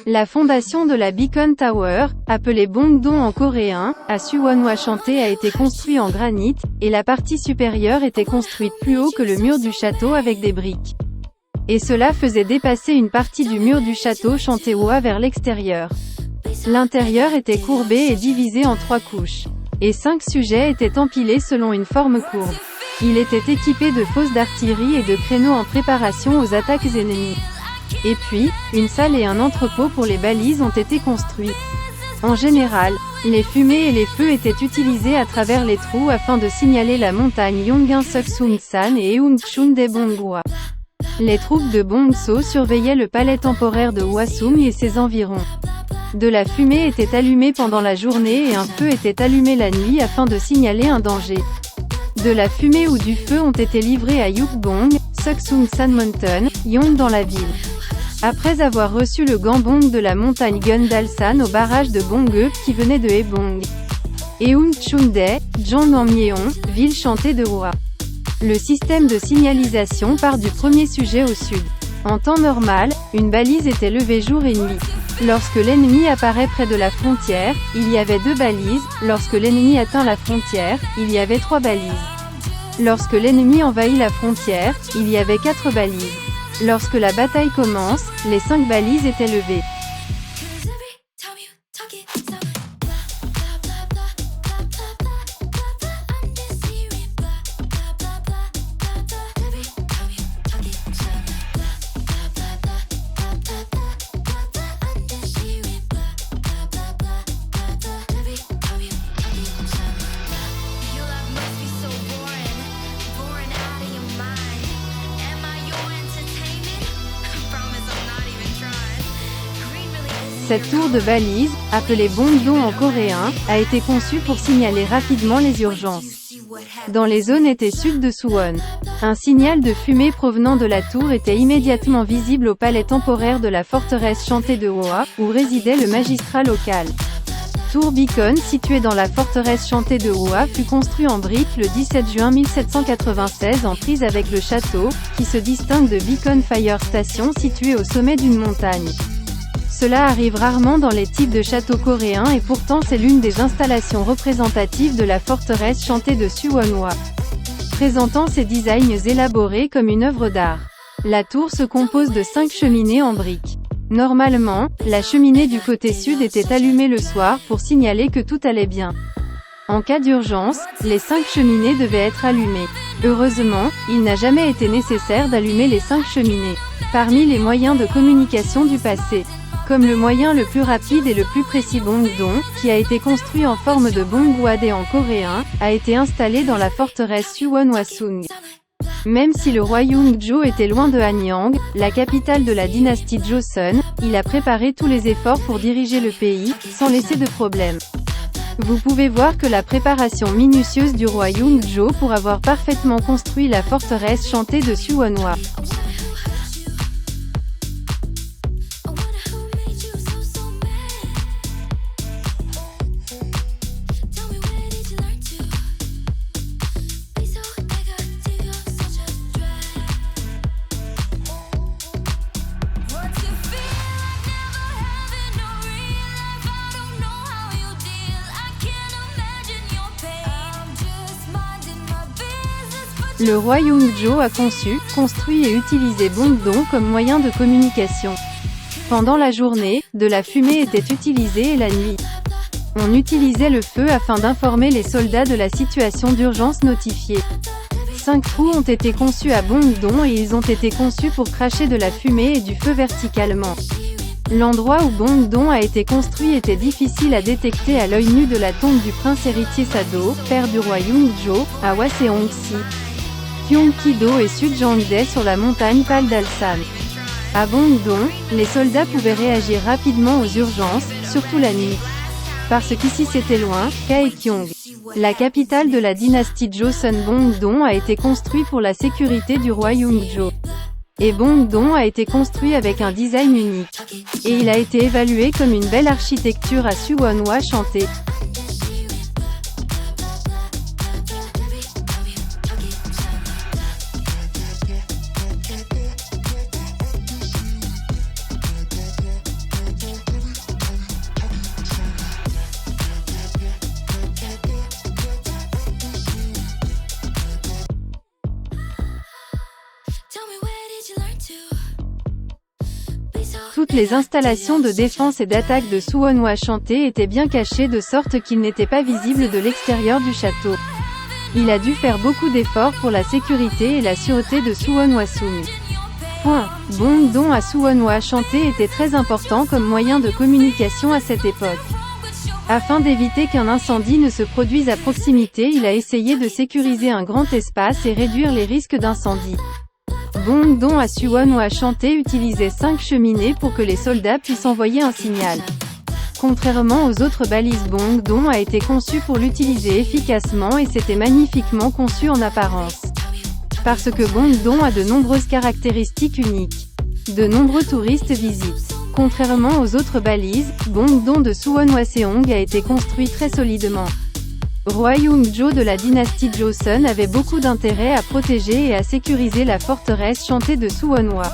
La fondation de la Beacon Tower, appelée Bongdong en coréen, à Suwonhwa chanté a été construit en granit, et la partie supérieure était construite plus haut que le mur du château avec des briques. Et cela faisait dépasser une partie du mur du château Chanteohwa vers l'extérieur. L'intérieur était courbé et divisé en 3 couches. Et 5 sujets étaient empilés selon une forme courbe. Il était équipé de fosses d'artillerie et de créneaux en préparation aux attaques ennemies. Et puis, une salle et un entrepôt pour les balises ont été construits. En général, les fumées et les feux étaient utilisés à travers les trous afin de signaler la montagne Yongin-Seoksun-san et Eungchun-dae-Bongwa. Les troupes de Bongso surveillaient le palais temporaire de Hwasung et ses environs. De la fumée était allumée pendant la journée et un feu était allumé la nuit afin de signaler un danger. De la fumée ou du feu ont été livrés à Yukbong, Seoksun-san Mountain, Yong dans la ville. Après avoir reçu le gambong de la montagne Gundal-san au barrage de Bongeup qui venait de Haebong. Eungchun-dae, Jeonnam-yeon, ville chantée de Hwa. Le système de signalisation part du premier sujet au sud. En temps normal, une balise était levée jour et nuit. Lorsque l'ennemi apparaît près de la frontière, il y avait 2 balises, lorsque l'ennemi atteint la frontière, il y avait 3 balises. Lorsque l'ennemi envahit la frontière, il y avait 4 balises. Lorsque la bataille commence, les 5 balises étaient levées. Cette tour de balise, appelée Bongdong en coréen, a été conçue pour signaler rapidement les urgences. Dans les zones étaient sud de Suwon. Un signal de fumée provenant de la tour était immédiatement visible au palais temporaire de la forteresse chantée de Hwa, où résidait le magistrat local. Tour Beacon située dans la forteresse chantée de Hwa fut construit en briques le 17 juin 1796 en prise avec le château, qui se distingue de Beacon Fire Station située au sommet d'une montagne. Cela arrive rarement dans les types de châteaux coréens et pourtant c'est l'une des installations représentatives de la forteresse chantée de Suwonhwa, présentant ses designs élaborés comme une œuvre d'art. La tour se compose de 5 cheminées en briques. Normalement, la cheminée du côté sud était allumée le soir pour signaler que tout allait bien. En cas d'urgence, les 5 cheminées devaient être allumées. Heureusement, il n'a jamais été nécessaire d'allumer les 5 cheminées. Parmi les moyens de communication du passé, comme le moyen le plus rapide et le plus précis Bongdong, qui a été construit en forme de Bongwade en coréen, a été installé dans la forteresse Suwon-Hwasung. Même si le roi Yongjo était loin de Hanyang, la capitale de la dynastie Joseon, il a préparé tous les efforts pour diriger le pays, sans laisser de problème. Vous pouvez voir que la préparation minutieuse du roi Yongjo pour avoir parfaitement construit la forteresse chantée de Suwonhwa. Le roi Yongjo a conçu, construit et utilisé Bongdong comme moyen de communication. Pendant la journée, de la fumée était utilisée et la nuit, on utilisait le feu afin d'informer les soldats de la situation d'urgence notifiée. 5 trous ont été conçus à Bongdong et ils ont été conçus pour cracher de la fumée et du feu verticalement. L'endroit où Bongdong a été construit était difficile à détecter à l'œil nu de la tombe du prince héritier Sado, père du roi Yongjo, à Hwaseong-si, Gyeonggi-do et Sudjangdae sur la montagne Paldalsan. À Bongdong, les soldats pouvaient réagir rapidement aux urgences, surtout la nuit. Parce qu'ici c'était loin, Kaekyong, la capitale de la dynastie Joseon. Bongdong a été construit pour la sécurité du roi Yongjo. Et Bongdong a été construit avec un design unique. Et il a été évalué comme une belle architecture à Suwonhwa chanté. Toutes les installations de défense et d'attaque de Suwonhwa Chanté étaient bien cachées de sorte qu'ils n'étaient pas visibles de l'extérieur du château. Il a dû faire beaucoup d'efforts pour la sécurité et la sûreté de Suwonhwa-sung. Bongdong à Suwonhwa Chanté était très important comme moyen de communication à cette époque. Afin d'éviter qu'un incendie ne se produise à proximité, il a essayé de sécuriser un grand espace et réduire les risques d'incendie. Bongdong à Suwonhwa Chanté utilisait 5 cheminées pour que les soldats puissent envoyer un signal. Contrairement aux autres balises, Bongdong a été conçu pour l'utiliser efficacement et c'était magnifiquement conçu en apparence. Parce que Bongdong a de nombreuses caractéristiques uniques. De nombreux touristes visitent. Contrairement aux autres balises, Bongdong de Suwonhwaseong a été construit très solidement. Roi Yungjo de la dynastie Joseon avait beaucoup d'intérêt à protéger et à sécuriser la forteresse chantée de Suwonhwa.